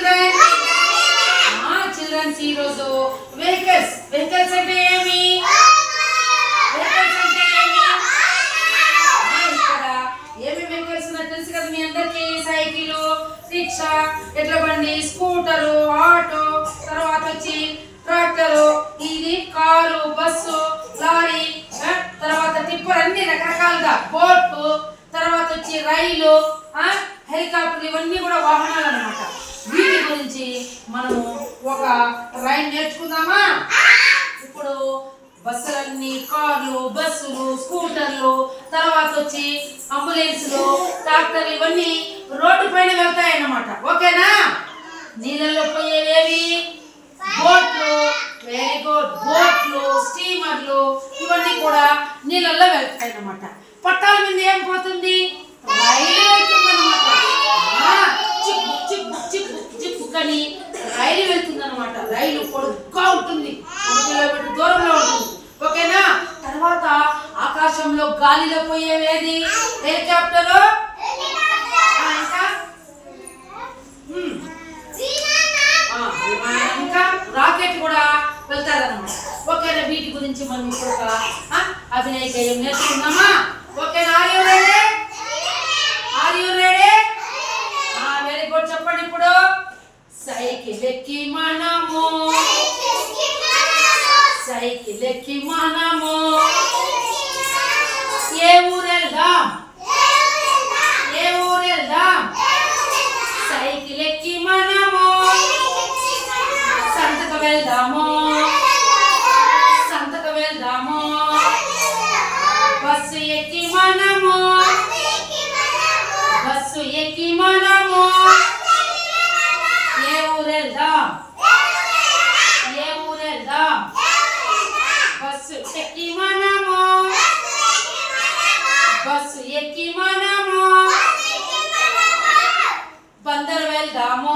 children children's ఈ రోజు vehicles vehicles అంటే ఏమి వెహికల్స్ అంటే ఏమి ఇక్కడ ఏమి వెహికల్స్ ఉన్నాయో తెలుసు కదా మీ అందరికీ సైకిల్ రిక్షా ఎడ్ల బండి స్కూటరు ఆటో తర్వాత వచ్చి ట్రాక్టర్ ఇది కారు బస్సు లారీ తర్వాత టిప్పర్ అన్ని రకరకాలుగా బోట్ తర్వాత వచ్చి రైలు హెలికాప్టర్ ఇవన్నీ కూడా వాహనాలు అన్నమాట వీటి గురించి మనము ఒక రైలు నేర్చుకుందామా ఇప్పుడు బస్సులన్నీ కార్లు బస్సులు స్కూటర్లు తర్వాత వచ్చి అంబులెన్స్లు ట్రాక్టర్లు ఇవన్నీ రోడ్డు పైన వెళ్తాయి అన్నమాట ఓకేనా నీళ్ళల్లో పోయేవేవి బోట్లు వెరీ గుడ్ బోట్లు స్టీమర్లు ఇవన్నీ కూడా నీళ్ళల్లో వెళ్తాయి అన్నమాట పట్టాల మీద ఏం పోతుంది రైలు వెళ్తుంది అనమాట చిప్పు చిప్పు చిప్పు చిప్పు కానీ రైలు వెళ్తుంది అనమాట రైలు పొడుగ్గా ఉంటుంది 1 కిలోమీటర్ దూరంలో ఉంటుంది ఓకేనా తర్వాత ఆకాశంలో గాలిలో పోయేవేది హెలికాప్టర్ ఇంకా ఇంకా రాకెట్ కూడా వెళ్తారన్నమాట ఓకేనా వీటి గురించి మనం ఇప్పుడు ఒక అభినయ గేయం నేర్చుకుందామా ఓకేనా are you ready very good చెప్పండి ఇప్పుడు సైకిల్ ఎక్కి మనము ఏ ఊరెళ్దాం సైకిల్ ఎక్కి మనము సంతకు వెళ్దాము బస్సు ఎక్కి మనము ఏ ఊరెళ్దాం బస్సు ఎక్కి మనము బందరు వెళ్దాము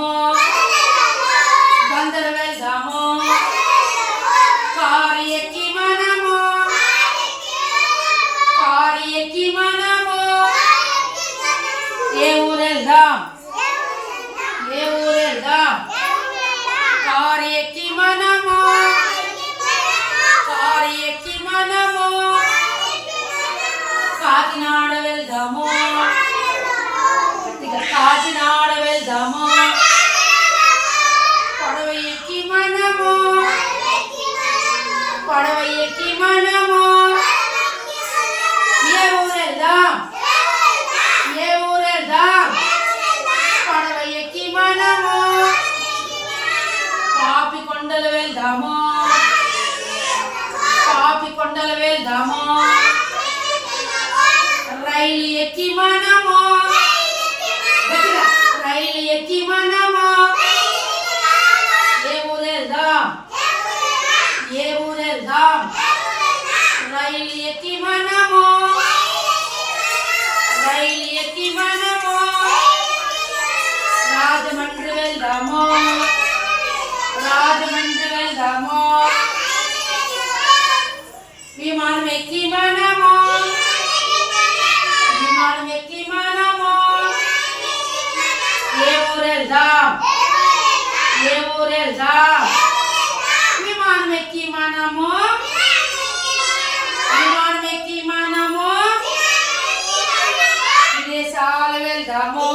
కారు ఎక్కి మనము ఏ ఊరెళ్దాం కారు ఎక్కి మనము కాకినాడ వెళ్దాము పడవ ఎక్కి మనము ఏ ఊరెళ్దాం పడవ ఎక్కి మనము పాపికొండలు వెళ్దాము రైలు ఎక్కి మనము ఏ ఊరెళ్దాం రైలు ఎక్కి మనము రాజమండ్రి వెళ్దాము విమానం ఎక్కి మనము ఏ ఊరెళ్దాం విమానం ఎక్కి మనము విదేశాలు వెళ్దాము